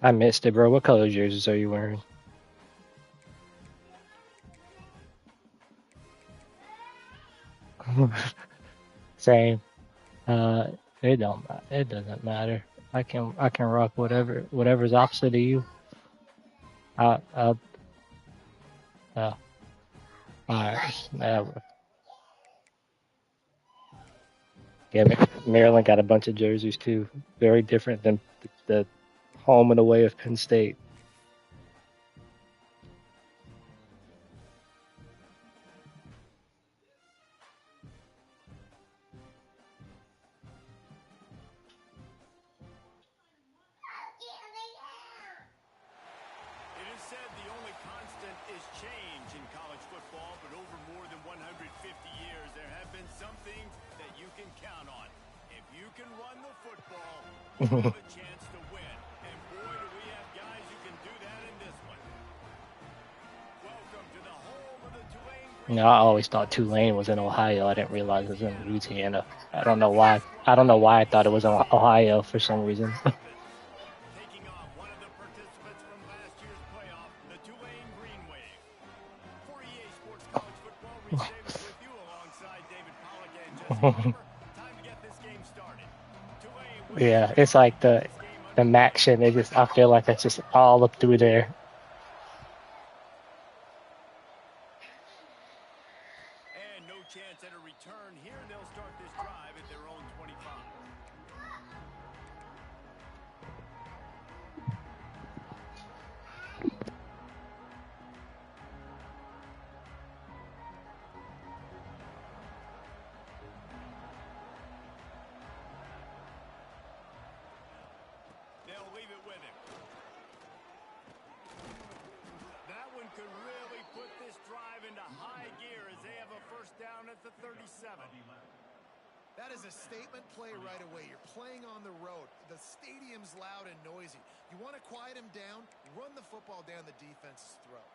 I missed it, bro. What color jerseys are you wearing? Same. Uh, it doesn't matter. I can rock whatever's opposite of you. I uh, alright. Yeah, Maryland got a bunch of jerseys too. Very different than the home and away of Penn State. It is said the only constant is change in college football, but over more than 150 years, there have been some things that you can count on. If you can run the football, you have a chance to win. And boy, do we have guys who can do that in this one. Welcome to the home of the Tulane You Green know, I Wave. always thought Tulane was in Ohio. I didn't realize it was in Louisiana. I don't know why. From I don't know why I thought it was in Tennessee, Ohio for the some reason. Terrapins, taking on one of the participants from last year's playoff, the Tulane Green Wave. For EA Sports College Football, Reese Davis with you alongside David Pollack and Jesse Weaver. Time to get this game started. Tulane with a Yeah, straight it's start like to the this game the underway. Mac shit. I feel like it's just all up through there. And no chance at a return here. They'll start this drive at their own 25. They'll leave it with him. That one could really put this drive into high gear as they have a first down at the 37. That is a statement play right away. You're playing on the road. The stadium's loud and noisy. You want to quiet him down, run the football down the defense's throat.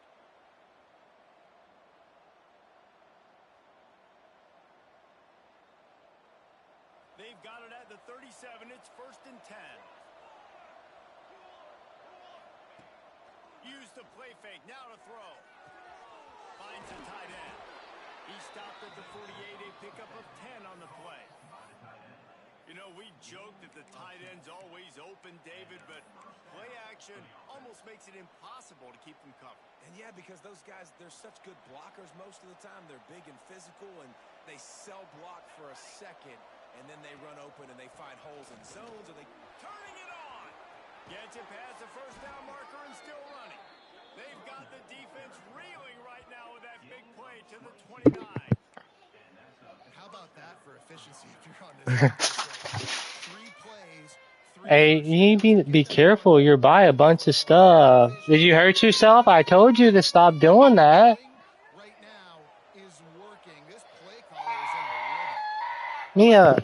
They've got it at the 37. It's 1st and 10. Use the play fake. Now to throw. Finds a tight end. He stopped at the 48, a pickup of 10 on the play. You know, we joked that the tight end's always open, David, but play action almost makes it impossible to keep them covered. And yeah, because those guys, they're such good blockers most of the time. They're big and physical, and they sell block for a second, and then they run open and they find holes in zones, or they Turning it on. Gets it past the first down marker and still running. They've got the defense reeling right now with that big play to the 29. How about that for efficiency if you're on this offense? 3 plays, 3 Hey, first you need downs to to be get you careful. You're by a bunch of stuff. Did you hurt yourself? I told you to stop doing that. right now is working. This play caller is in a rhythm. Mia,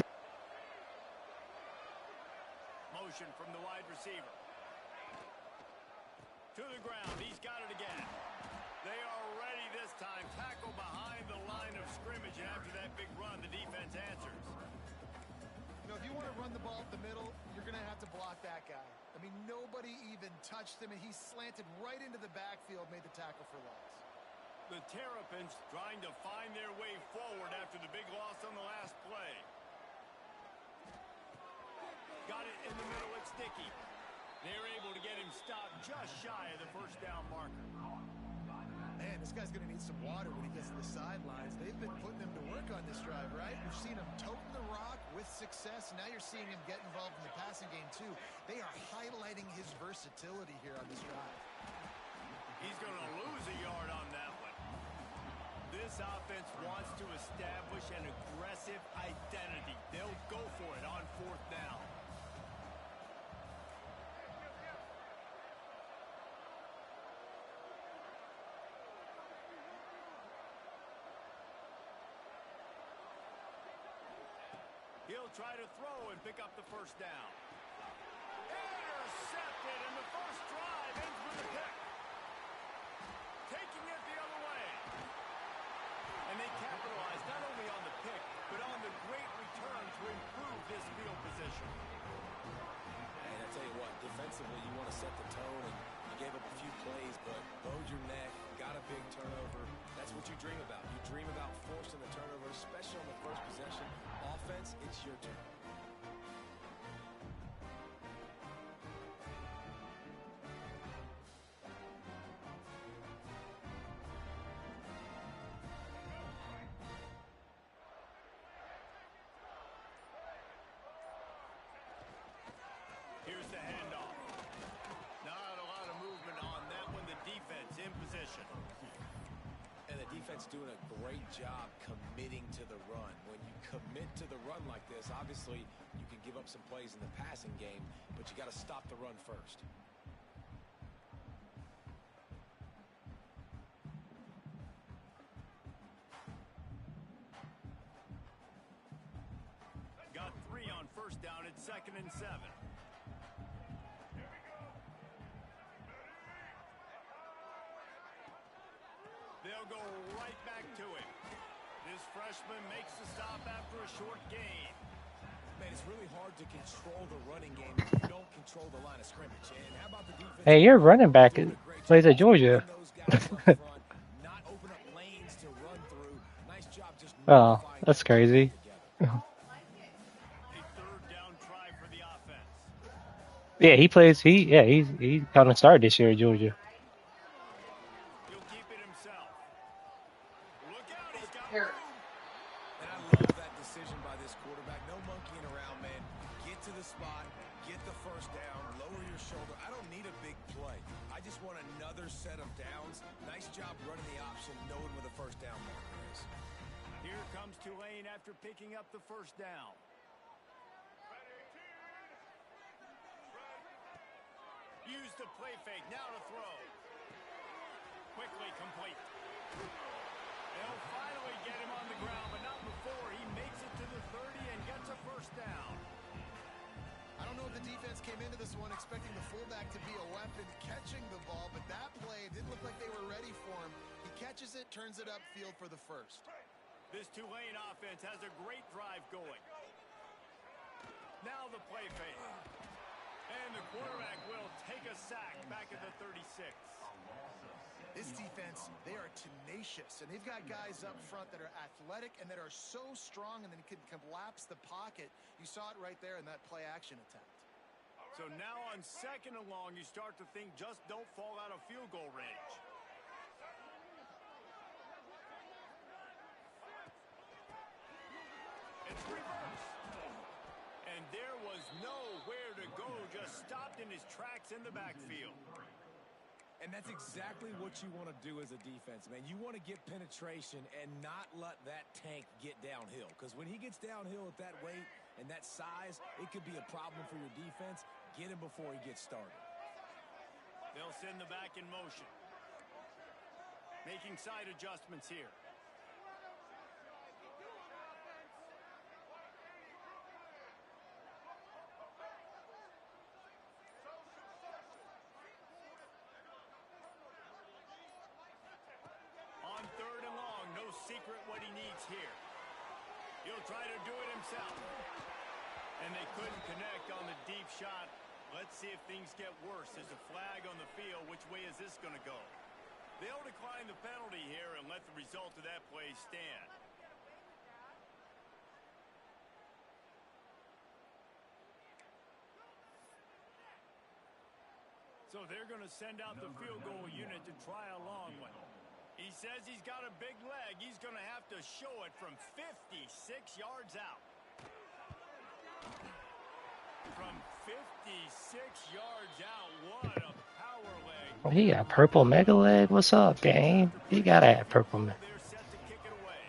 Motion from the wide receiver. To the ground. He's got it again. They are ready this time. Tackle behind the line of scrimmage. And after that big run, the defense answers. You know, if you want to run the ball up the middle, you're going to have to block that guy. I mean, nobody even touched him, and he slanted right into the backfield, made the tackle for loss. The Terrapins trying to find their way forward after the big loss on the last play. Got it in the middle. It's Dickey. They're able to get him stopped just shy of the first down marker. Man, this guy's going to need some water when he gets to the sidelines. They've been putting him to work on this drive, right? You've seen him toting the rock with success. Now you're seeing him get involved in the passing game, too. They are highlighting his versatility here on this drive. He's going to lose a yard on that one. This offense wants to establish an aggressive identity. They'll go for it on 4th down. He'll try to throw and pick up the first down. Intercepted, and the first drive ends with a pick. Taking it the other way. And they capitalize not only on the pick, but on the great return to improve this field position. And I tell you what, defensively, you want to set the tone. dream about. You dream about forcing the turnover, especially on the first possession. Offense, it's your turn. Here's the handoff. Not a lot of movement on that one. The defense in position. And the defense doing a great job committing to the run. When you commit to the run like this, obviously you can give up some plays in the passing game, but you got to stop the run first. Got 3 on first down. It's 2nd and 7. They'll go right back to it. This freshman makes the stop after a short gain. Man, it's really hard to control the running game if you don't control the line of scrimmage. And how about the defense? Hey, your running back plays at Georgia. Not open up lanes to run through. Nice job just Oh, that's crazy. A 3rd down try for the offense. Yeah, he plays. He's kind of started this year at Georgia. He'll keep it himself. Look out, he's got room. And I love that decision by this quarterback. No monkeying around, man. Get to the spot, get the first down, lower your shoulder. I don't need a big play. I just want another set of downs. Nice job running the option, knowing where the first down marker is. Here comes Tulane after picking up the first down. Use the play fake, now to throw. Quickly complete. They'll finally get him on the ground, but not before he makes it to the 30 and gets a first down. I don't know if the defense came into this one expecting the fullback to be a weapon catching the ball, but that play didn't look like they were ready for him. He catches it, turns it upfield for the first. This Tulane offense has a great drive going. Now the play fake. And the quarterback will take a sack back at the 36. This defense, they are tenacious, and they've got guys up front that are athletic and that are so strong and then can collapse the pocket. You saw it right there in that play action attempt. So now on 2nd and long, you start to think just don't fall out of field goal range. It's reversed. And there was nowhere to go, just stopped in his tracks in the backfield. And that's exactly what you want to do as a defense, man. You want to get penetration and not let that tank get downhill. Because when he gets downhill at that weight and that size, it could be a problem for your defense. Get him before he gets started. They'll send the back in motion. Making side adjustments here. On 3rd and long, no secret what he needs here. He'll try to do it himself. And they couldn't connect on the deep shot. Let's see if things get worse. There's a flag on the field. Which way is this going to go? They'll decline the penalty here and let the result of that play stand. So they're going to send out the field goal unit to try a long one. He says he's got a big leg. He's going to have to show it from 56 yards out. From 56 yards out, what a power leg. Oh, he got purple mega leg. What's up, gang? He gotta have purple mega. They're set to kick it away.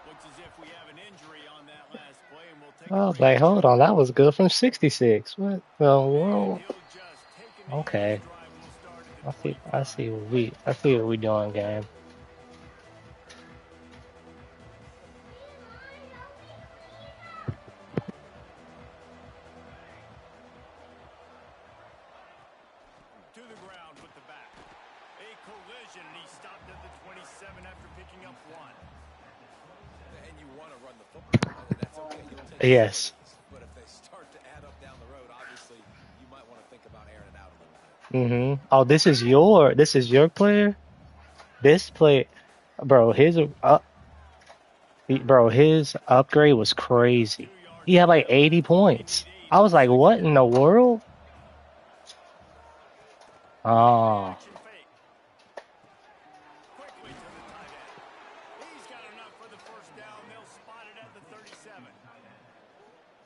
Looks as if we have an injury on that last play, and we'll take I was like, hold on, that was good from 66. What the world? Okay. I see what we doing, game. To the ground with the back. A collision, and he stopped at the 27 after picking up 1. And you want to run the football, and that's okay. You'll take Yes. but if they start to add up down the road, obviously you might want to think about airing it out a little bit. Oh, this is your player? This play. Bro, his upgrade was crazy. He had like 80 points. I was like, what in the world? Oh, Play-action fake. Quickly to the tight end. He's got enough for the first down. They'll spot it at the 37.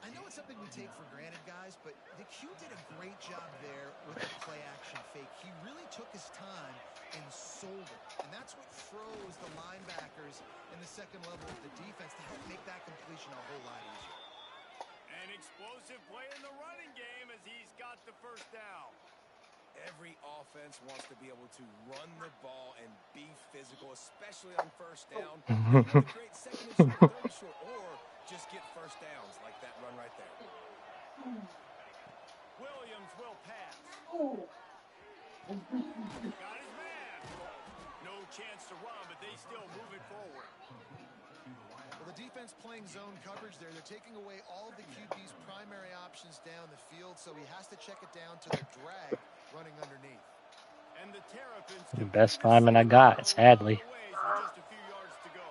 I know it's something we take for granted, guys, but the Q did a great job there with the play-action fake. He really took his time and sold it. And that's what froze the linebackers in the second level of the defense to help make that completion a whole lot easier. An explosive play in the running game as he's got the first down. Every offense wants to be able to run the ball and be physical, especially on first down. You want to create second and short, third and short, or just get first downs like that run right there. Williams will pass. Got his man. No chance to run, but they still move it forward. Well, the defense playing zone coverage there. They're taking away all of the QB's primary options down the field, so he has to check it down to the drag running underneath. And the Terrapins the complete best the lineman I second got, row sadly. ways with just a few yards to go.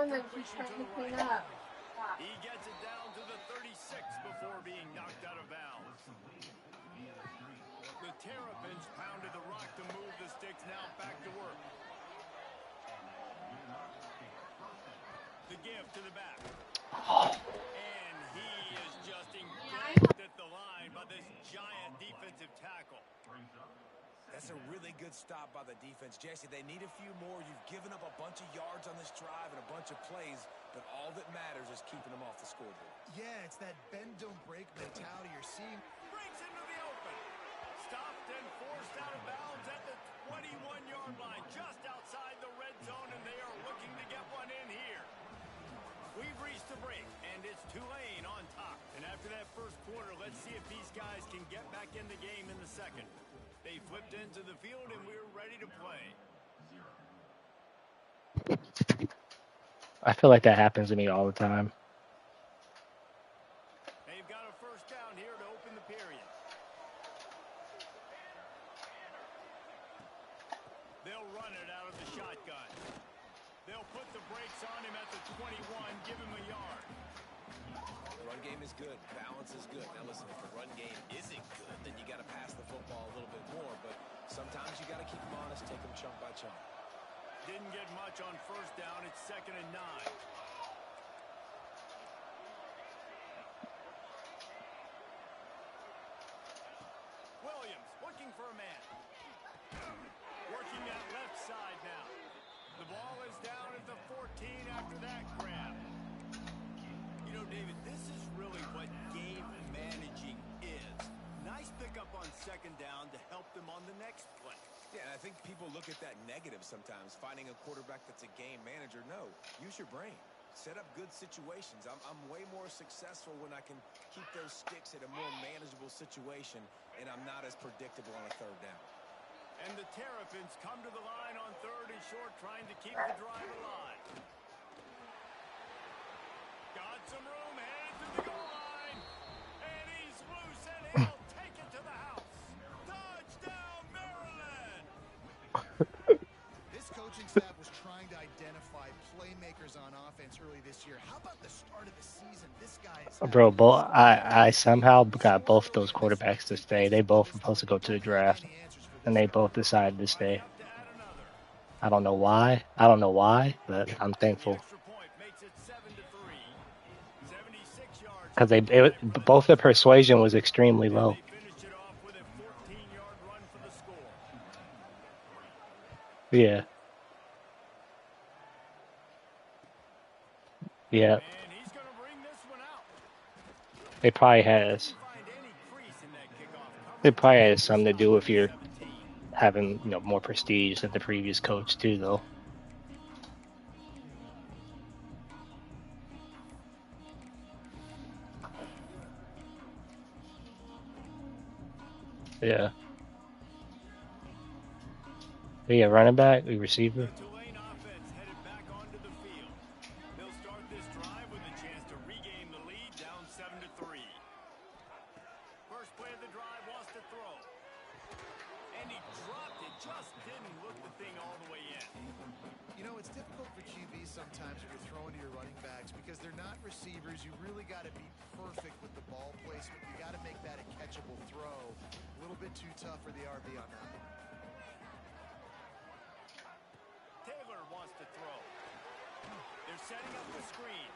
Completion to the right. He gets it down to the 36 before being knocked out of bounds. The Terrapins pounded the rock to move the sticks. Now back to work. The give to the back. And he is just engulfed at the line by this giant defensive tackle. That's a really good stop by the defense. Jesse, they need a few more. You've given up a bunch of yards on this drive and a bunch of plays, but all that matters is keeping them off the scoreboard. Yeah, it's that bend, don't break mentality you're seeing. Breaks into the open. Stopped and forced out of bounds at the 21-yard line, just outside the red zone, and they are looking to get one in here. We've reached the break, and it's Tulane on top. And after that first quarter, let's see if these guys can get back in the game in the second. They flipped into the field, and we're ready to play. I feel like that happens to me all the time. They've got a first down here to open the period. They'll run it out of the shotgun. They'll put the brakes on him at the 21, give him a yard. The run game is good. Balance is good. Now listen, if the run game isn't good, then you got to pass the football a little bit more. But sometimes you got to keep them honest, take them chunk by chunk. Didn't get much on first down. It's 2nd and 9. Williams looking for a man. Working that left side now. The ball is down at the 14 after that grab. You know, David, this is really what game managing is. Nice pickup on 2nd down to help them on the next play. Yeah, and I think people look at that negative sometimes, finding a quarterback that's a game manager. No, use your brain. Set up good situations. I'm way more successful when I can keep those sticks at a more manageable situation, and I'm not as predictable on a third down. And the Terrapins come to the line on 3rd and short, trying to keep the drive alive. Got some room, headed to the goal line. And he's loose, and he'll take it to the house. Touchdown, Maryland! This coaching staff was trying to identify playmakers on offense early this year. How about the start of the season? This guy is Bro, I somehow got both those quarterbacks to stay. They both were supposed to go to the draft, and they both decided to stay. I don't know why. But I'm thankful. Because both their persuasion was extremely low. Yeah. Yeah. It probably has. It probably has something to do with your having, more prestige than the previous coach too, though. Yeah. Yeah, running back, receiver. Tulane offense headed back onto the field. They'll start this drive with a chance to regain the lead, down 7-3. First play of the drive, wants to throw. And he dropped it just didn't look the thing all the way in. You know, it's difficult for QBs sometimes when you're throwing to your running backs because they're not receivers. You really got to be perfect with the ball placement. You got to make that a catchable throw. A little bit too tough for the RB on that one. Taylor wants to throw. They're setting up the screen.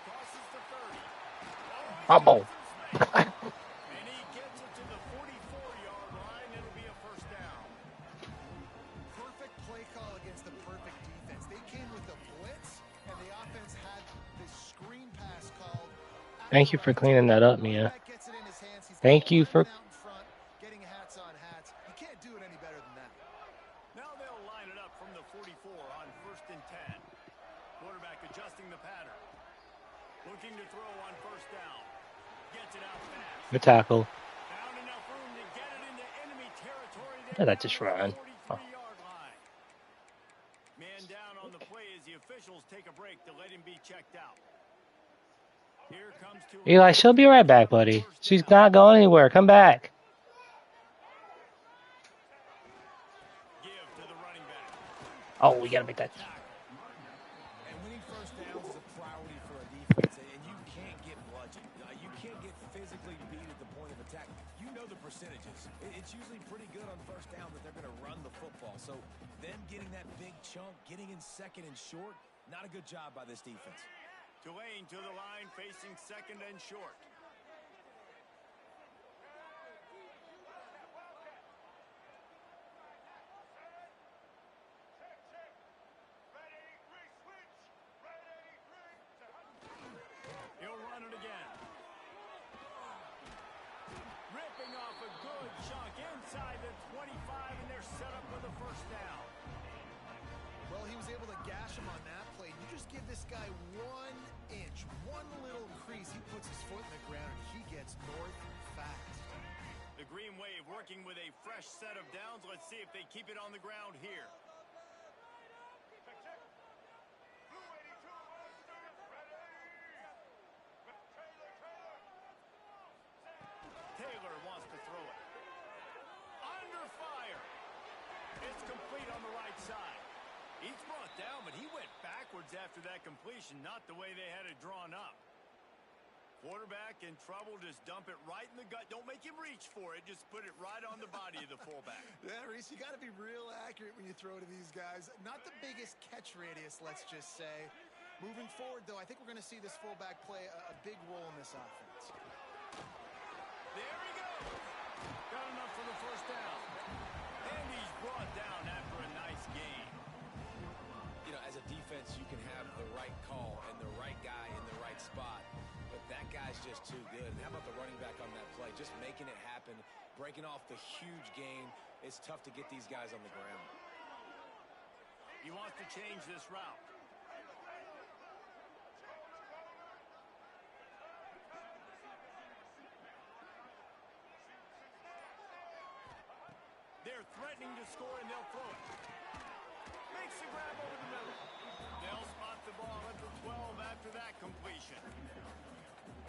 Crosses to 30. Fumble. And he gets it to the 44-yard line. It'll be a first down. Perfect play call against the perfect defense. They came with the blitz, and the offense had the screen pass called. Thank you for cleaning that up, Mia. Thank you for. Getting hats on hats. You can't do it any better than that. Now they'll line it up from the 44 on 1st and 10. Quarterback adjusting the pattern. Looking to throw on first down. Gets it out fast. Good tackle. Found enough room to get it into enemy territory. Did I just run? 43-yard line. Man down on the play as the officials take a break to let him be checked out. Here comes Eli, she'll be right back, buddy. She's not going anywhere. Come back. Give to the running back. Oh, we gotta make that. And winning first downs is a priority for a defense, and you can't get bludgeoned. You can't get physically beat at the point of attack. You know the percentages. It's usually pretty good on first down that they're going to run the football. So them getting that big chunk, getting in second and short, not a good job by this defense. Tulane to the line, facing second and short. He'll run it again. Ripping off a good chunk inside the 25, and they're set up for the first down. Well, he was able to gash him on that play. You just give this guy 1 inch, one little crease. He puts his foot in the ground, and he gets north fast. The Green Wave working with a fresh set of downs. Let's see if they keep it on the ground here. Taylor wants to throw it. Under fire. It's complete on the right side. He's brought down, but he went backwards after that completion, not the way they had it drawn up. Quarterback in trouble, just dump it right in the gut. Don't make him reach for it. Just put it right on the body of the fullback. Yeah, Reese, you got to be real accurate when you throw to these guys. Not the biggest catch radius, let's just say. Moving forward, though, I think we're going to see this fullback play a big role in this offense. There he goes. Got enough for the first down. And he's brought down after a nice gain. You know, as a defense, you can have the right call and the right guy in the right spot. But that guy's just too good. And how about the running back on that play? Just making it happen, breaking off the huge gain. It's tough to get these guys on the ground. He wants to change this route. They're threatening to score, and they'll throw it. Makes the grab over the middle. They'll spot the ball at the 12 after that completion.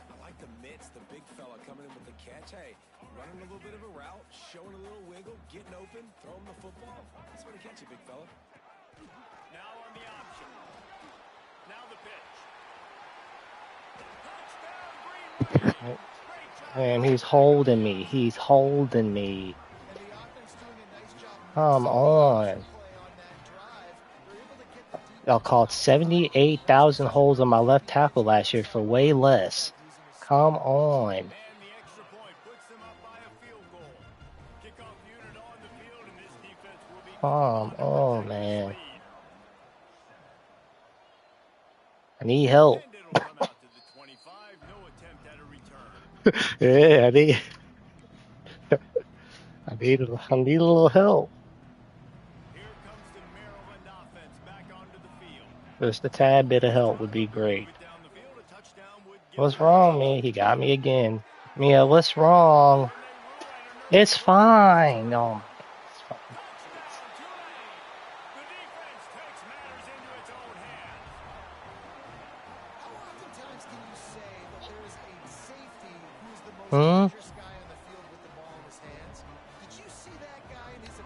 I like the mitts, the big fella coming in with the catch. Hey, running a little bit of a route, showing a little wiggle, getting open, throwing the football. That's where to catch it, big fella. Now on the option. Now the pitch. Touchdown, Green Wave. Great job. Man, he's holding me. He's holding me. And the offense doing a nice job. Come on. Play on that drive. They're able to get the defense Y'all called 78,000 holes on my left tackle last year for way less. Come on. And the extra point puts them up by a field goal. Kickoff unit on the field, and this defense will be Come on, man. lead. I need help. And it'll come out to the 25. No attempt at a return. Yeah, I need a little help. Here comes the Maryland offense back onto the field. Just a tad bit of help would be great. Move it down the field. A touchdown would give What's them wrong, the man? lead. He got me again. Mia, what's wrong? It's fine. Oh, it's fine. Touchdown, Tulane. The defense takes matters into its own hands. How oftentimes can you say that there is a safety who's the most Hmm? dangerous guy on the field with the ball in his hands? Did you see that guy in his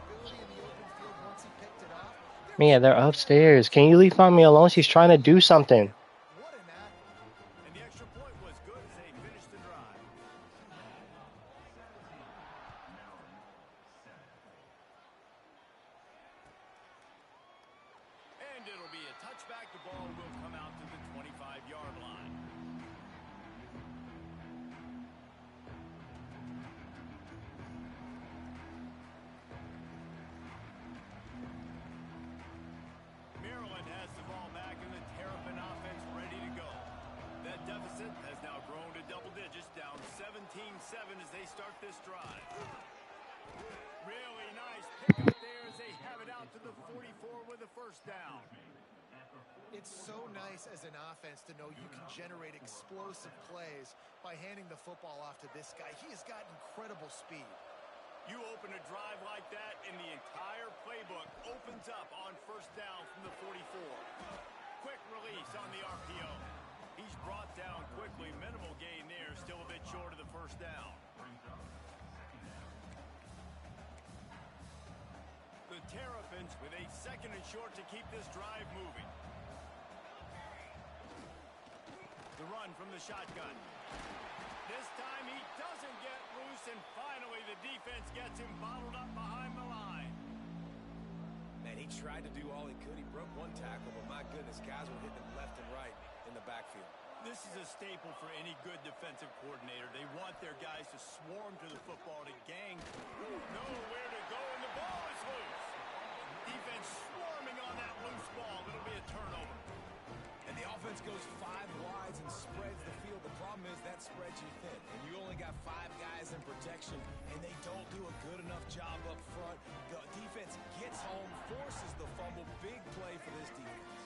Yeah, they're upstairs. Can you leave mommy alone? She's trying to do something. What an athlete. And the extra point was good as they finished the drive. And it'll be a touchback. The ball will come out to the 25-yard line. Maryland has the ball back and the Terp offense ready to go. That deficit has now grown to double digits, down 17-7 as they start this drive. Really nice pickup there as they have it out to the 44 with a first down. It's so nice as an offense to know you can generate explosive plays by handing the football off to this guy. He has got incredible speed. You open a drive like that, and the entire playbook opens up on first down from the 44. Quick release on the RPO. He's brought down quickly. Minimal gain there, still a bit short of the first down. The Terrapins with a second and short to keep this drive moving. The run from the shotgun. This time he doesn't get loose, and finally the defense gets him bottled up behind the line. Man, he tried to do all he could. He broke one tackle, but my goodness, guys were hitting him left and right in the backfield. This is a staple for any good defensive coordinator. They want their guys to swarm to the football, to gang. Nowhere to go, and the ball is loose. Defense swarming on that loose ball. It'll be a turnover. And the offense goes 5 wides and spreads the field. The problem is that spreads you thin, and you only got 5 guys in protection, and they don't do a good enough job up front. The defense gets home, forces the fumble. Big play for this defense.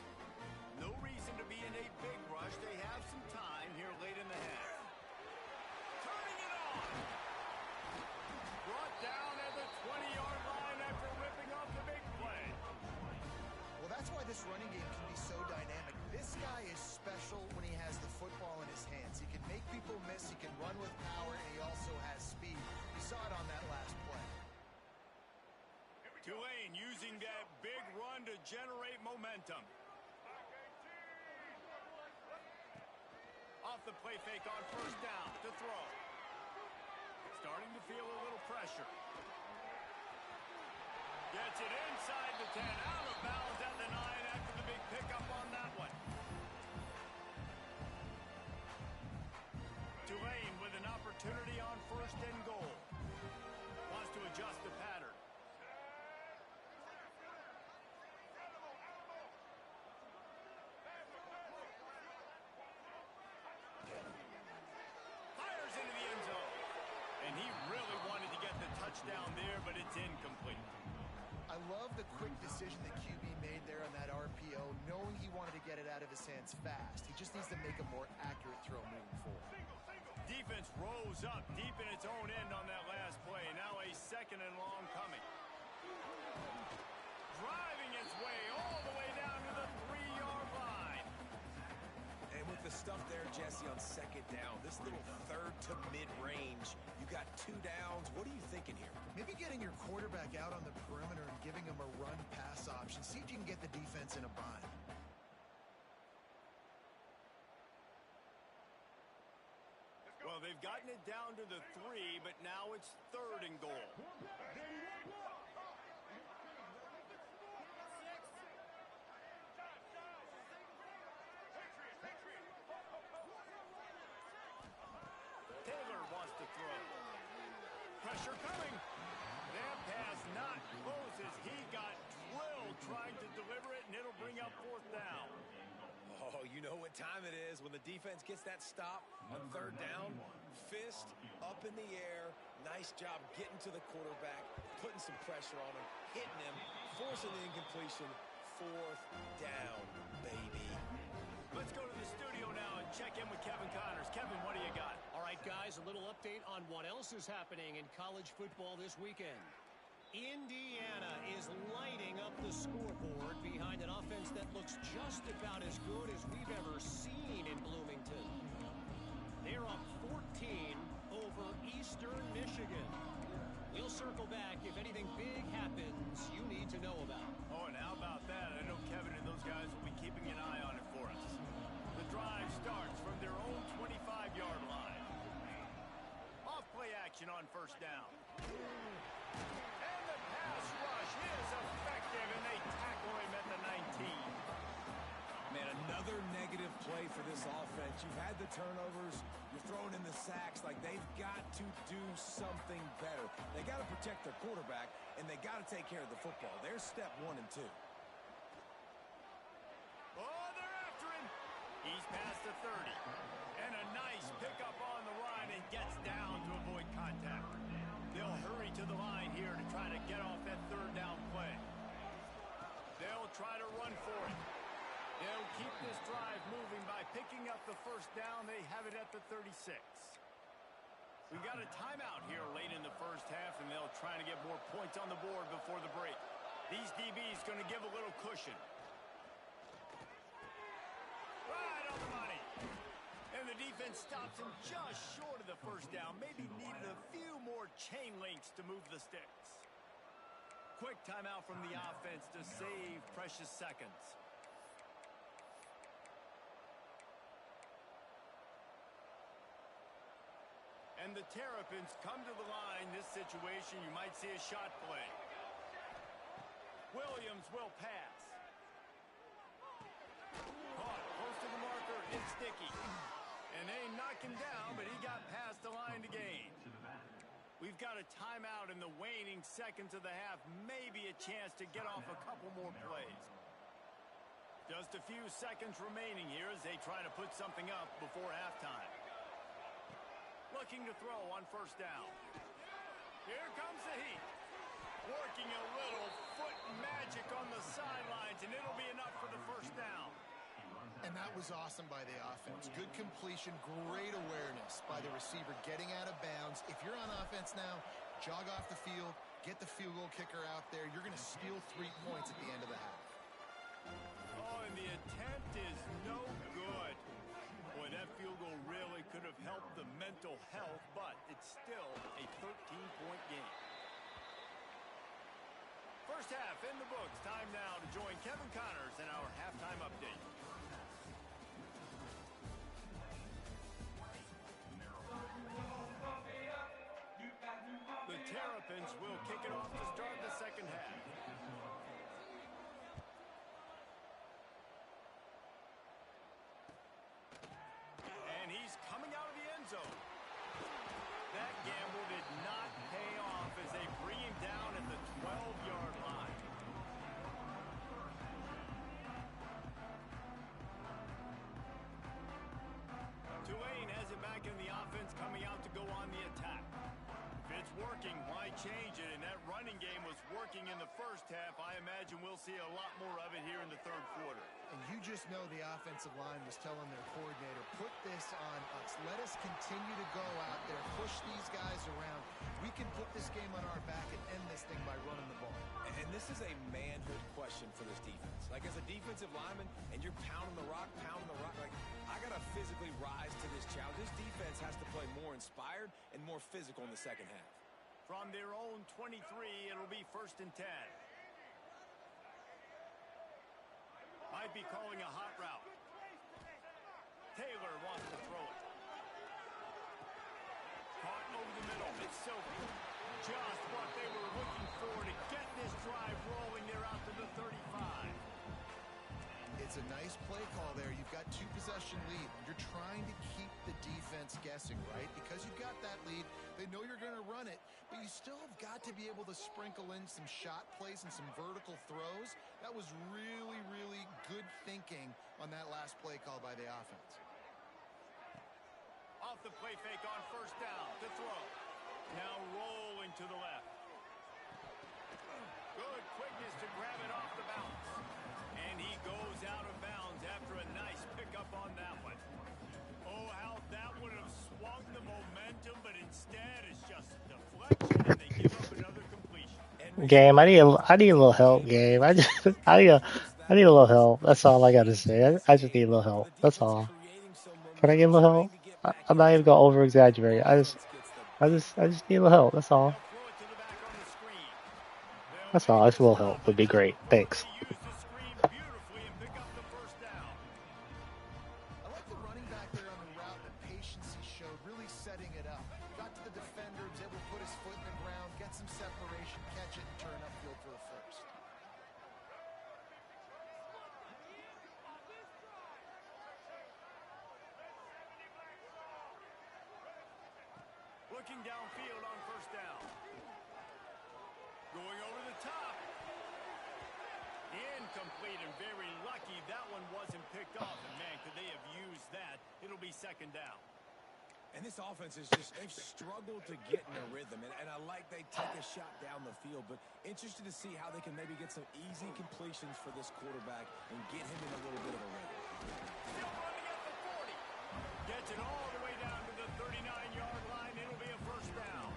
No reason to be in a big rush. They have some time here late in the half. Turning it on. Brought down at the 20-yard line after ripping off the big play. Well, that's why this running game can be so dynamic. This guy is special when he has the football in his hands. He can make people miss, he can run with power, and he also has speed. You saw it on that last play. Tulane using that big run to generate momentum. Off the play fake on first down to throw. Starting to feel a little pressure. Gets it inside the 10, out of bounds at the 9 after the big pickup on that one. Tulane with an opportunity on first and goal. Wants to adjust the pattern. Fires into the end zone. And he really wanted to get the touchdown there, but it's incomplete. I love the quick decision that QB made there on that RPO, knowing he wanted to get it out of his hands fast. He just needs to make a more accurate throw moving forward. Defense rose up deep in its own end on that last play. Now a second and long coming. Driving its way all the way down to the 3-yard line. And with the stuff there, Jesse, on second down, this little third to mid-range, you got 2 downs. What are you thinking here? Maybe getting your quarterback out on the perimeter and giving him a run-pass option. See if you can get the defense in a bind. Well, they've gotten it down to the 3, but now it's third and goal. Taylor wants to throw. Pressure coming. That pass not close as he got drilled trying to deliver it, and it'll bring up fourth down. Oh, you know what time it is when the defense gets that stop on third down. Fist up in the air. Nice job getting to the quarterback, putting some pressure on him, hitting him, forcing the incompletion. Fourth down, baby. Let's go to the studio now and check in with Kevin Connors. Kevin, what do you got? All right, guys, a little update on what else is happening in college football this weekend. Indiana is lighting up the scoreboard behind an offense that looks just about as good as we've ever seen in Bloomington. They're up 14 over Eastern Michigan. We'll circle back if anything big happens you need to know about. Oh, and how about that? their own 25-yard line. Off play action on first down. And the pass rush is effective, and they tackle him at the 19. Man, another negative play for this offense. You've had the turnovers. You're throwing in the sacks. Like, they've got to do something better. They got to protect their quarterback, and they got to take care of the football. There's step 1 and 2. Oh, they're after him. He's past the 30. And a nice pickup on the line and gets down to avoid contact. They'll hurry to the line here to try to get off that third down play. They'll try to run for it. They'll keep this drive moving by picking up the first down. They have it at the 36. We've got a timeout here late in the first half, and they'll try to get more points on the board before the break. These DBs going to give a little cushion. Right on the money. And the defense stops him just short of the first down. Maybe needed a few more chain links to move the sticks. Quick timeout from the offense to save precious seconds. And the Terrapins come to the line. This situation, you might see a shot play. Williams will pass. Caught close to the marker. It's sticky. And they knock him down, but he got past the line to gain. We've got a timeout in the waning seconds of the half. Maybe a chance to get off a couple more plays. Just a few seconds remaining here as they try to put something up before halftime. Looking to throw on first down. Here comes the heat. Working a little foot magic on the sidelines, and it'll be enough for the first down. And that was awesome by the offense. Good completion, great awareness by the receiver getting out of bounds. If you're on offense now, jog off the field, get the field goal kicker out there. You're going to steal 3 points at the end of the half. Oh, and the attempt is no good. Boy, that field goal really could have helped the mental health, but it's still a 13-point game. First half in the books. Time now to join Kevin Connors in our halftime update. The Terrapins will kick it off to start the second half. And he's coming out of the end zone. That gamble did not pay off as they bring him down at the 12-yard line. Tulane has it back in the offense, coming out to go on the attack. If it's working, why change it? And that running game was working in the first half. I imagine we'll see a lot more of it here in the third quarter. And you just know the offensive line was telling their coordinator, put this on us. Let us continue to go out there, push these guys around. We can put this game on our back and end this thing by running the ball. And this is a manhood question for this defense. Like, as a defensive lineman, and you're pounding the rock, like, I got to physically rise to this challenge. This defense has to play more inspired and more physical in the second half. From their own 23, it'll be 1st and 10. Might be calling a hot route. Taylor wants to throw it. Caught over the middle. It's Silky. Just what they were looking for to get this drive rolling. They're out to the 35. It's a nice play call there. You've got 2-possession lead. You're trying to keep the defense guessing, right? Because you've got that lead, they know you're going to run it, but you still have got to be able to sprinkle in some shot plays and some vertical throws. That was really, really good thinking on that last play call by the offense. Off the play fake on first down to throw. Now rolling to the left. Good quickness to grab it off the bounce. And he goes out of bounds after a nice pickup on that one. Oh, how that would have swung the momentum, but instead it's just deflection, and they give up another completion. Game, I need a little help, game. I need a little help. That's all I gotta say. I just need a little help. That's all. Can I get a little help? I'm not even gonna over exaggerate. I just need a little help. That's all. That's all. Just a little help would be great. Thanks. setting it up. Got to the defender, was able to put his foot in the ground, get some separation, catch it, and turn upfield for the first. Looking downfield on first down. Going over the top. Incomplete and very lucky that one wasn't picked off. And man, could they have used that? It'll be second down. And this offense is just, they've struggled to get in a rhythm. And I like they take a shot down the field, but interested to see how they can maybe get some easy completions for this quarterback and get him in a little bit of a rhythm. Still running at the 40. Gets it all the way down to the 39-yard line. It'll be a first down.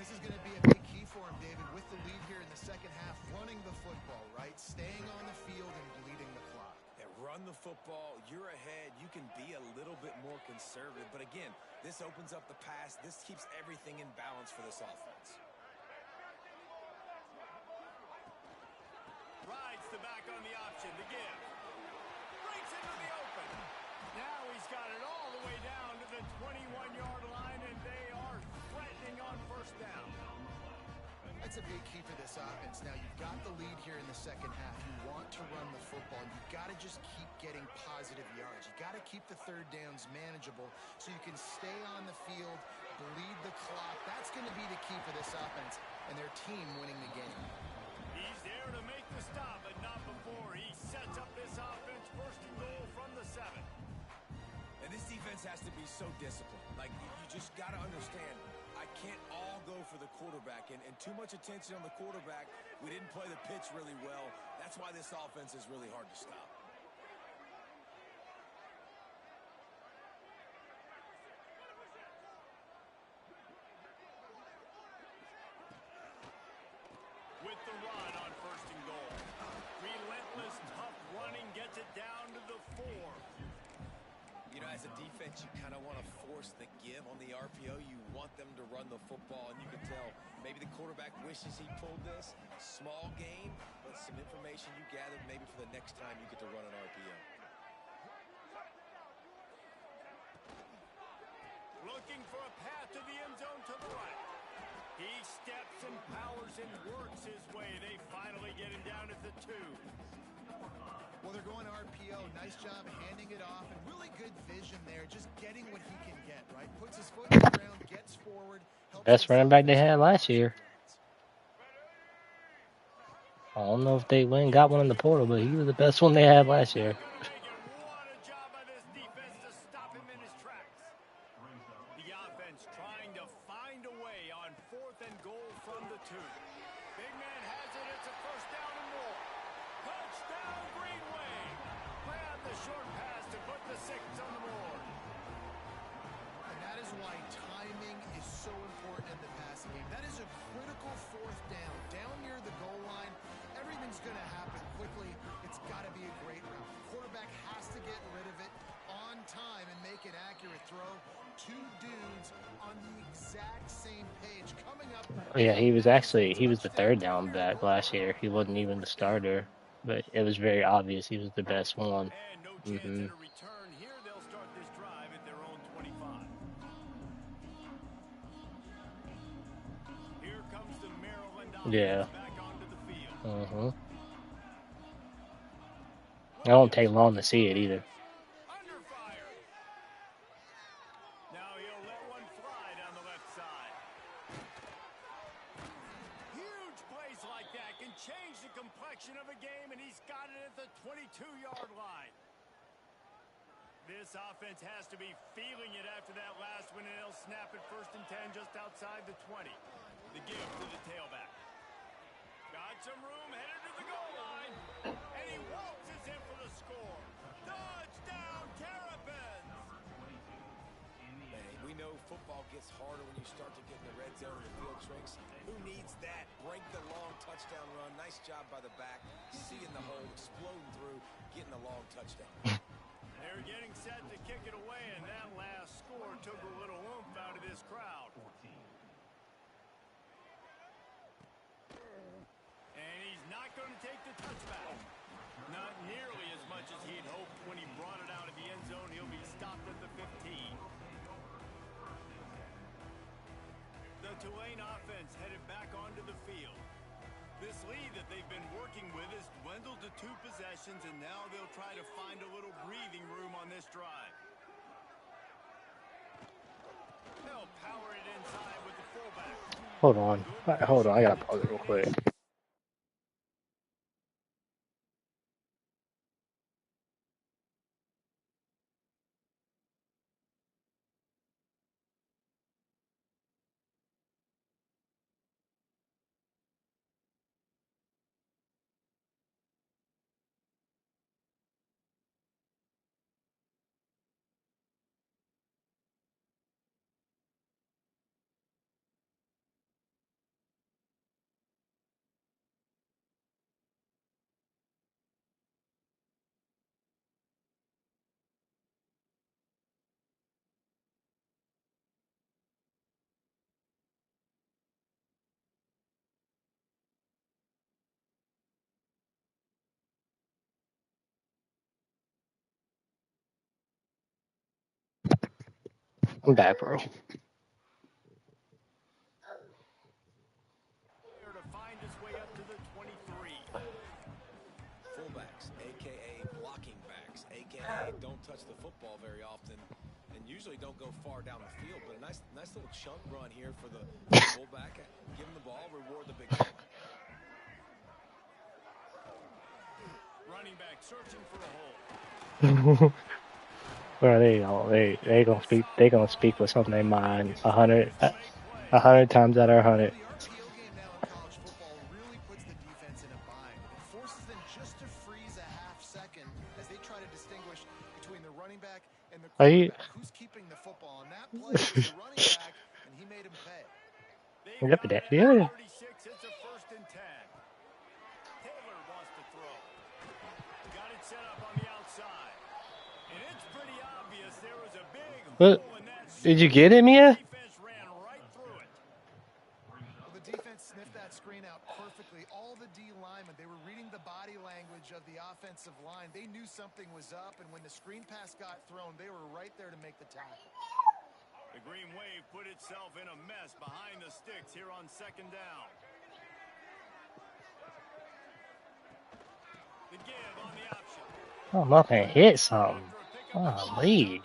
This is going to be a big key for him, David, with the lead here in the second half, running the football, right? Staying on the field and bleeding the clock. Yeah, run the football, you're ahead, you can be a little bit more conservative. But again, this opens up the pass. This keeps everything in balance for this offense. Rides the back on the option, the give. Breaks into the open. Now he's got it all the way down to the 21-yard line, and they are threatening on first down. That's a big key for this offense. Now, you've got the lead here in the second half. You want to run the football. You've got to just keep getting positive yards. You've got to keep the third downs manageable so you can stay on the field, bleed the clock. That's going to be the key for this offense and their team winning the game. He's there to make the stop, but not before. He sets up this offense first and goal from the 7. And this defense has to be so disciplined. Like, you just got to understand, I can't all go for the quarterback. And too much attention on the quarterback. We didn't play the pitch really well. That's why this offense is really hard to stop. With the run on first and goal. Relentless, tough running gets it down to the 4. You know, as a defense, you kind of want to force the give on the RPO. You want them to run the football, and you can tell maybe the quarterback wishes he pulled this. Small gain, but some information you gathered maybe for the next time you get to run an RPO. Looking for a path to the end zone to the right. He steps and powers and works his way. They finally get him down at the 2. Well, they're going RPO. Nice job handing it off, and really good vision there. Just getting what he can get, right? Puts his foot in the ground, gets forward. Best running back they had last year. I don't know if they went and got one in the portal, but he was the best one they had last year. What a job by this defense to stop him in his tracks. The offense trying to find a way on 4th and goal from the 2. Big man has it. It's a first down and more. Touchdown, Greenway. Grab the short pass to put the 6 on the board. And that is why timing is so important in the passing game. That is a critical 4th down. Down near the goal line, everything's going to happen quickly. It's got to be a great route. The quarterback has to get rid of it on time and make an accurate throw. 2 dudes on the exact same page coming up. Yeah, he was the third down back last year. He wasn't even the starter, but it was very obvious he was the best one. And no chance at a return here. They'll start this drive at their own 25. Here comes the Maryland offense back onto the field. It won't take long to see it either. Under fire. Now he'll let one fly down the left side. Huge plays like that can change the complexion of a game, and he's got it at the 22-yard line. This offense has to be feeling it after that last one, and they'll snap it 1st and 10 just outside the 20. The give to the tailback. Got some room, headed to the goal line, and he waltzes in for the score. Touchdown, Terrapins! Hey, we know football gets harder when you start to get in the red zone and the field shrinks. Who needs that? Break the long touchdown run. Nice job by the back. Seeing the hole, exploding through, getting a long touchdown. They're getting set to kick it away, and that last score took a little oomph out of this crowd. And he's not going to take the touchback. Not nearly as much as he'd hoped when he brought it out of the end zone. He'll be stopped at the 15. the Tulane offense headed back onto the field. This lead that they've been working with has dwindled to 2 possessions, and now they'll try to find a little breathing room on this drive. They'll power it inside with the fullback. Hold on. Hold on. I gotta pause it real quick. I'm back, bro. To find his way up to the 23. Fullbacks, a.k.a. blocking backs, a.k.a. don't touch the football very often and usually don't go far down the field. But a nice little chunk run here for the fullback. Give him the ball, reward the big fella. Running back searching for a hole. Bro, they gonna speak with something in mind 100 times out of 100. The RPO game now in college football really puts the defense in a bind. It forces them just to freeze a half second as they try to distinguish between the running back and the quarterback. Who's keeping the football? On that play, it was the running back, and he made him pay. Yep, yeah. 36, it's a 1st and 10. Taylor wants to throw. Got it set up on the outside. And it's pretty obvious there was a big hole in that. Did you get it, Mia? Defense ran right through it. Well, the defense sniffed that screen out perfectly. All the D linemen, they were reading the body language of the offensive line. They knew something was up, and when the screen pass got thrown, they were right there to make the tackle. The Green Wave put itself in a mess behind the sticks here on 2nd down. The give on the option. Oh, nothing hit something. Oh, leave.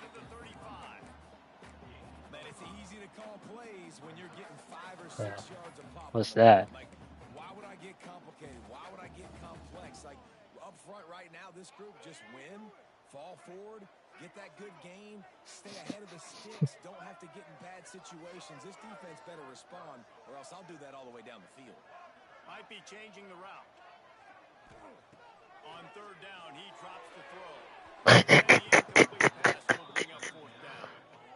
Man, it's easy to call plays when you're getting 5 or 6 yards of pop. What's that? Like, why would I get complicated? Why would I get complex? Like, up front right now, this group just win, fall forward, get that good gain, stay ahead of the sticks, don't have to get in bad situations. This defense better respond, or else I'll do that all the way down the field. Might be changing the route. On 3rd down, he drops the throw.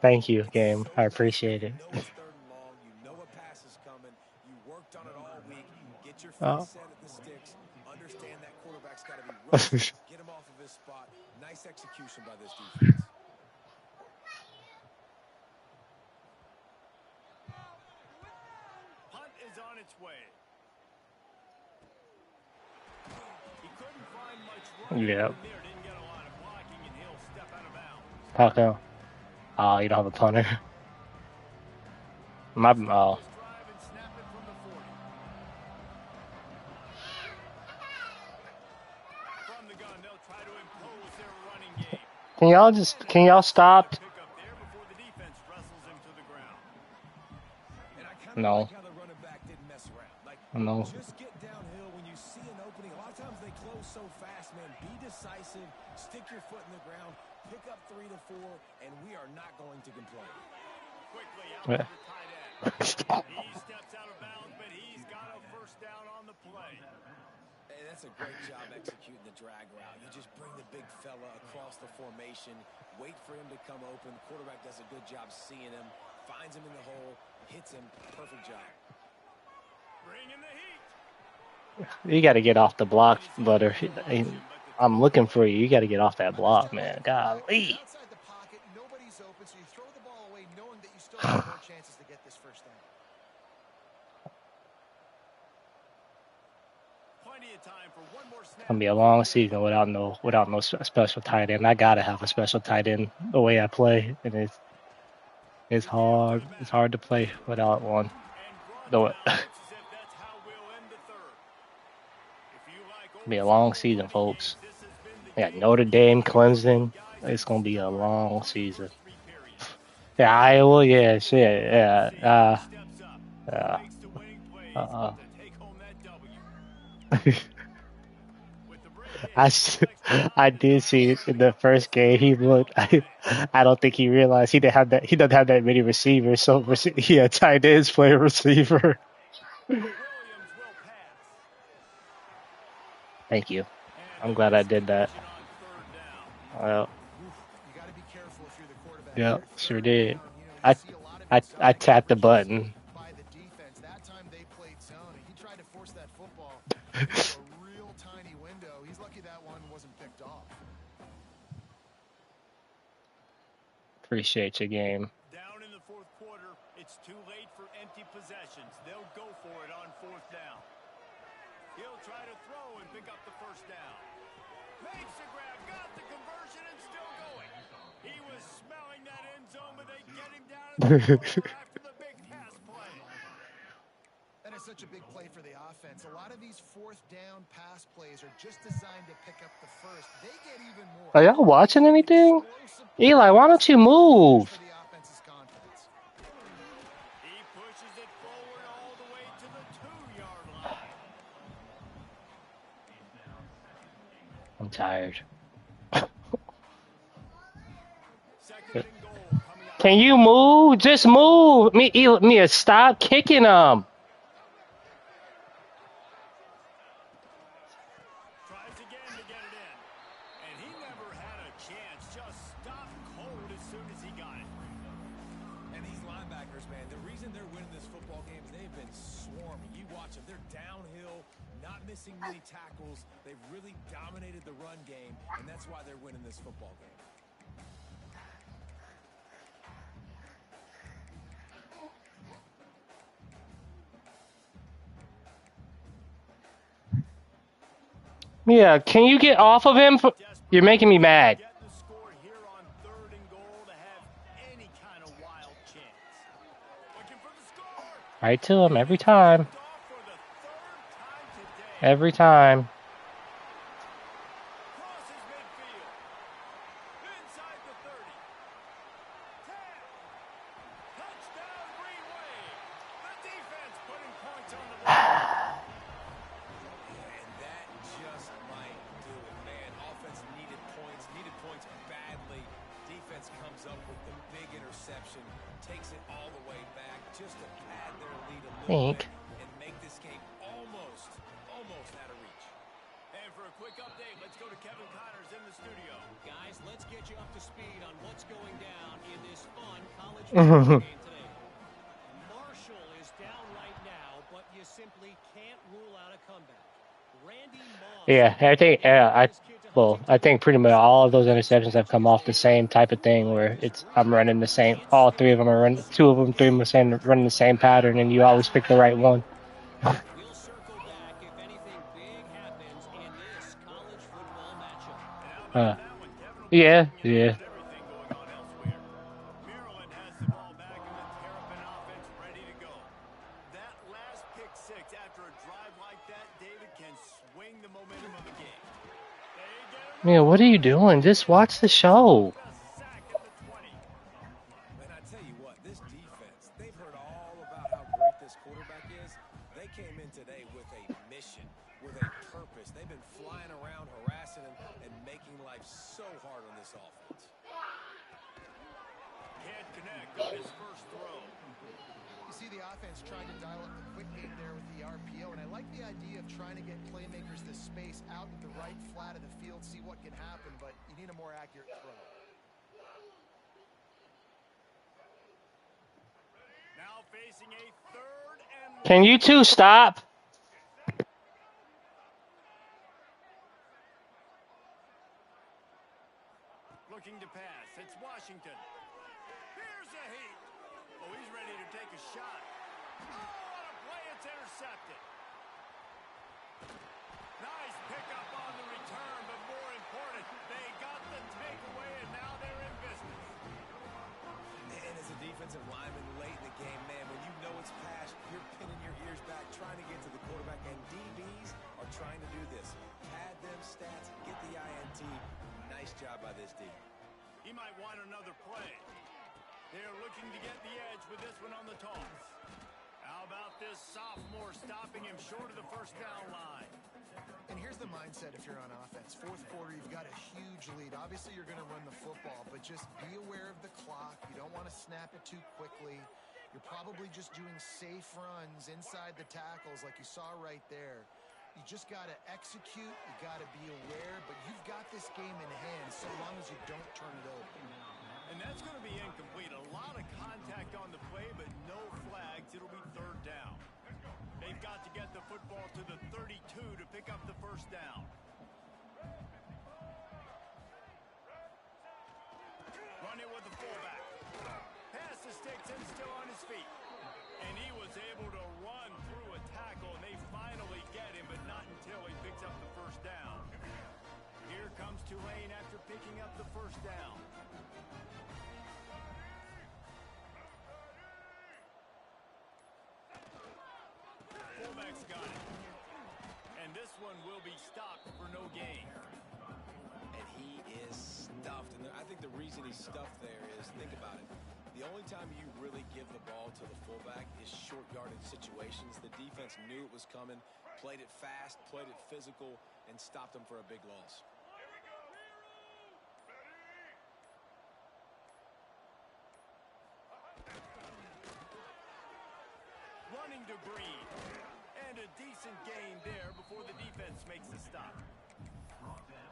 Thank you, game. I appreciate it. You know it's 3rd and long. You know a pass is coming. You worked on it all week. Get your feet set at the sticks. Understand that quarterback's got to be rushed. Get him off of his spot. Nice execution by this defense. Punt is on its way. He couldn't find much running Yeah. there. Didn't get a lot of blocking, and he'll step out of bounds. Taco. Oh, you don't have a punter. My oh. Can y'all stop? No. No. Just get downhill when you see an opening. A lot of times they close so fast, man. Be decisive. Stick your foot in the ground. Pick up 3 to 4, and we are not going to complain. Quickly out to the tight end. He steps out of bounds, but he's got a 1st down on the play. Hey, that's a great job executing the drag route. You just bring the big fella across the formation, wait for him to come open. The quarterback does a good job seeing him, finds him in the hole, hits him. Perfect job. Bring in the heat. You got to get off the block, Butter. I'm looking for you. You got to get off that block, man. Golly. Outside the pocket, nobody's open, so you throw the ball away knowing that you still have more chances to get this 1st down. Plenty of time for one more snap. It's gonna be a long season without no special tight end. I gotta have a special tight end the way I play, and it's hard. It's hard to play without one. And No, be a long season, folks. Yeah, Notre Dame, Clemson. It's gonna be a long season. Yeah, Iowa. Yeah, shit. Yeah. Uh. Uh. I did see it in the first game. He looked. I don't think he realized he didn't have that. He doesn't have that many receivers. So he had tight ends play receiver. Thank you. I'm glad I did that. Well, You got to be careful if you're the quarterback. yeah, Your sure third did. down, you I see a lot of I it I zone tapped the coverages button. by the defense. That time they played zone, and he tried to force that football into a real tiny window. He's lucky that one wasn't picked off. Appreciate your game. Down in the fourth quarter, it's too late for empty possessions. They'll go for it on fourth down. He'll try to throw and pick up the first down. Makes the grab, got the conversion, and still going. He was smelling that end zone, but they get him down at the 4 after the big pass play. That is such a big play for the offense. A lot of these fourth down pass plays are just designed to pick up the first. They get even more. Are y'all watching anything? Eli, why don't you move? For the offense's confidence. He pushes it forward all the way to the 2-yard line. I'm tired. Second and goal coming up. Can you move? Just move. Mia, stop kicking them. Tries again to get it in. And he never had a chance. Just stopped cold as soon as he got it. And these linebackers, man, the reason they're winning this football game is they've been swarming. You watch them. They're downhill, not missing many tackles. They've really dominated the run game, and that's why they're winning this football game. Mia, can you get off of him? You're making me mad. Getting the score here on third and goal to have any kind of wild chance. Looking for the score. Right to him every time. Off for the third time today. Every time. Crosses midfield. Inside the 30. 10. Touchdown Green Wave. The defense putting points on the board. And that just might do it, man. Offense needed points badly. Defense comes up with the big interception, takes it all the way back just to pad their lead a little bit and make this game almost out of reach. And for a quick update, let's go to Kevin Connors in the studio. Guys, let's get you up to speed on what's going down in this fun college football game today. Marshall is down right now, but you simply can't rule out a comeback. Randy Moss. Yeah, I think pretty much all of those interceptions have come off the same type of thing where I'm running the same. All three of them are running. Two of them, three of them are running the same pattern, and you always pick the right one. We'll circle back if anything big happens in this college football matchup. Yeah. Everything going on elsewhere. Maryland has the ball back in the Terp offense ready to go. That last pick six after a drive like that, David, can swing the momentum of the game. Mia, what are you doing? Just watch the show. Sack at the 20. And I tell you what, this defense, they've heard all about how great this quarterback is. They came in today with a mission, with a purpose. They've been flying around, harassing him, and making life so hard on this offense. Can't connect on his first throw. You see the offense trying to dial up the quick game there with the RPO, and I like the idea of trying to get playmakers the space out at the right flat of the field, see what can happen, but you need a more accurate throw. Now facing a third and Can you two stop? looking to pass. It's Washington. Here's a heat. Oh, he's ready to take a shot. Oh, what a play. It's intercepted. Nice pickup on the return, but more important, they got the takeaway, and now they're in business. And as a defensive lineman late in the game, man, when you know it's past, you're pinning your defenders back, trying to get to the quarterback, and DBs are trying to do this. Pad them stats, get the INT. Nice job by this D. He might want another play. They're looking to get the edge with this one on the toss. How about this sophomore stopping him short of the first down line? And here's the mindset if you're on offense. Fourth quarter, you've got a huge lead. Obviously, you're going to run the football, but just be aware of the clock. You don't want to snap it too quickly. You're probably just doing safe runs inside the tackles like you saw right there. You just got to execute. You got to be aware, but you've got this game in hand so long as you don't turn it over. And that's going to be incomplete. A lot of contact on the play, but no flags. It'll be third down. They've got to get the football to the 32 to pick up the first down. Running with the fullback. Pass the sticks and still on his feet. And he was able to run through a tackle, and they finally get him, but not until he picks up the first down. Here comes Tulane after picking up the first down. Fullback's got it. And this one will be stopped for no gain. And he is stuffed. And I think the reason he's stuffed there is, think about it. The only time you really give the ball to the fullback is short yardage situations. The defense knew it was coming, played it fast, played it physical, and stopped him for a big loss. Running to Green. And a decent gain there before the defense makes the stop.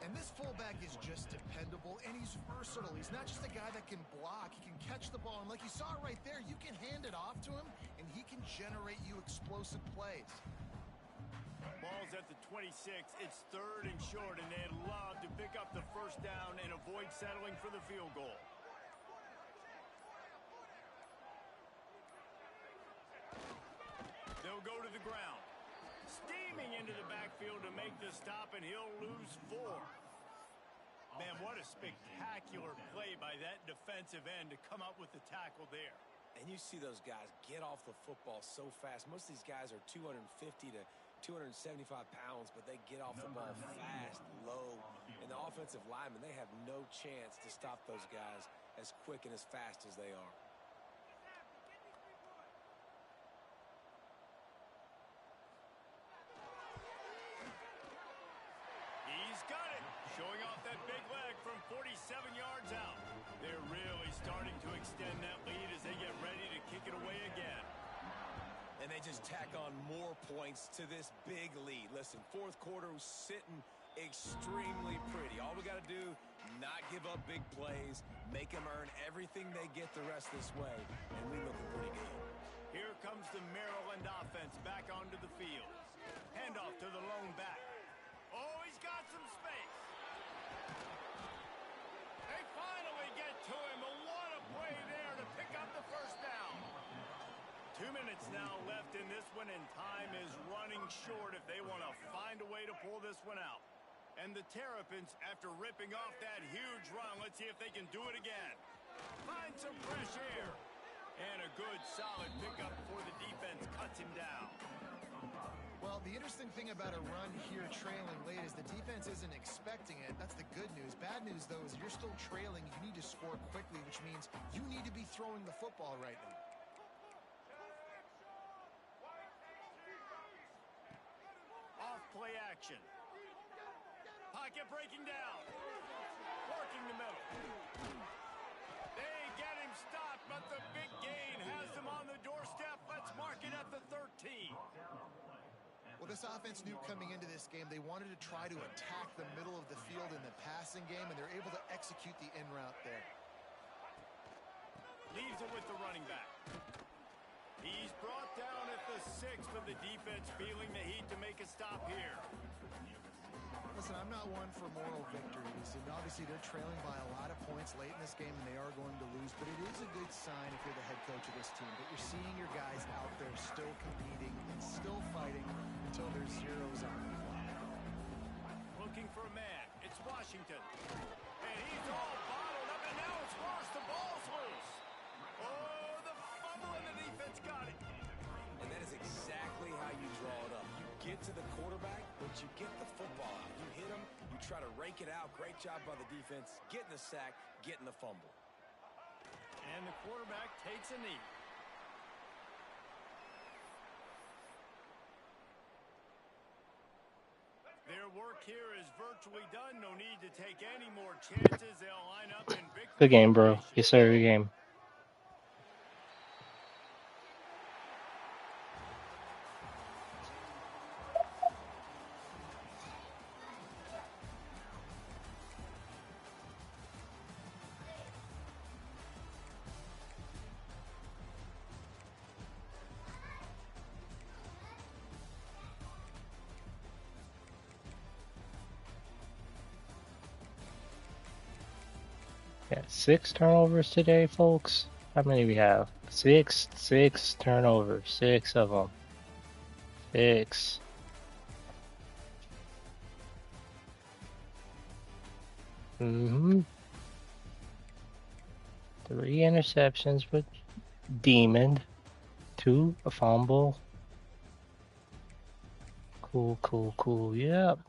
And this fullback is just dependable, and he's versatile. He's not just a guy that can block. He can catch the ball, and like you saw right there, you can hand it off to him, and he can generate you explosive plays. Ball's at the 26. It's third and short, and they'd love to pick up the first down and avoid settling for the field goal. They'll go to the ground. Steaming into the backfield to make the stop, and he'll lose 4. Man, what a spectacular play by that defensive end to come up with the tackle there. And you see those guys get off the football so fast. Most of these guys are 250 to 275 pounds, but they get off the ball fast, low. And the offensive linemen, they have no chance to stop those guys as quick and as fast as they are. He's got it, showing off that big leg from 47 yards out. They're really starting to extend that lead as they get ready to kick it away again. And they just tack on more points to this big lead. Listen, fourth quarter was sitting extremely pretty. All we got to do, not give up big plays, make them earn everything they get the rest this way, and we looking pretty good. Here comes the Maryland offense back onto the field. Handoff to the lone back. Oh, he's got some space. They finally get to him, but what a play there to pick up the first down. 2 minutes now left in this one, and time is running short if they want to find a way to pull this one out. And the Terrapins, after ripping off that huge run, let's see if they can do it again. Find some fresh air. And a good, solid pickup before the defense cuts him down. Well, the interesting thing about a run here trailing late is the defense isn't expecting it. That's the good news. Bad news, though, is you're still trailing. You need to score quickly, which means you need to be throwing the football right now. Off play action. Pocket breaking down. Working the middle. They get him stopped, but the big gain has them on the doorstep. Let's mark it at the 13. Well, this offense knew coming into this game they wanted to try to attack the middle of the field in the passing game, and they're able to execute the in route there. Leaves it with the running back. He's brought down at the 6, but the defense feeling the heat to make a stop here. Listen, I'm not one for moral victories, and obviously they're trailing by a lot of points late in this game, and they are going to lose, but it is a good sign if you're the head coach of this team, that you're seeing your guys out there still competing and still fighting until there's zeros on the clock. Looking for a man. It's Washington. And he's all bottled up, and now it's worse. The ball's loose. Oh, the fumble, and the defense got it. And that is exactly get to the quarterback, but you get the football out. You hit him, you try to rake it out. Great job by the defense, getting the sack, getting the fumble. And the quarterback takes a knee. Their work here is virtually done. No need to take any more chances. They'll line up in victory. Good game, bro. Yes, sir. Good game. Yeah, 6 turnovers today, folks. How many we have? 6 turnovers. 6 of them. 6. Mm-hmm. 3 interceptions with Demon. 2 a fumble. Cool. Yep.